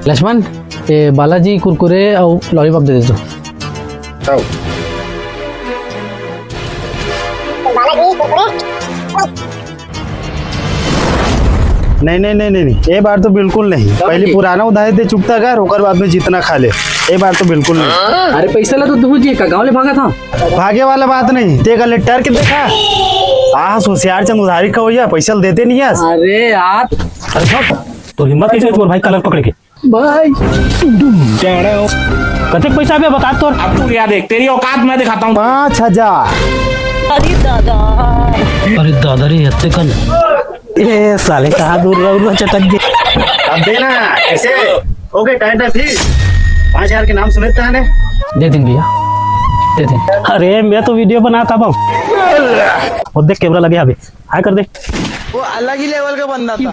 लक्ष्मण ये बालाजी कुरकुरे और लॉलीपॉप दे दे दो। नहीं नहीं नहीं नहीं ये बार तो बिल्कुल नहीं। पहले पुराना उधारी दे चुकता कर, ओकर बाद में जितना खा ले। ये बार तो बिल्कुल नहीं। अरे पैसा ला तो तू जी का गाँव ले भागा था। भागे वाला बात नहीं, ते का लेटर के देखा होशियार चंद उधारी का हो पैसा देते नहीं है। अरे यार तो हिम्मत कैसे तोर भाई कलर पकड़े के भाई कते पैसा भी बता तोर। अब तू यार देख, तेरी औकात मैं दिखाता हूँ। 5000। अरे दादा रे हत्ते कल ए साले कहाँ दूर रह चटक गए। अब देना कैसे? ओके टाइम ठीक। 5000 के नाम सुने थाने दे दिन भैया दे दिन। अरे मैं तो वीडियो बनाता हूँ और देख कैमरा लगे अभी हाय कर दे। वो अलग ही लेवल का बंदा था।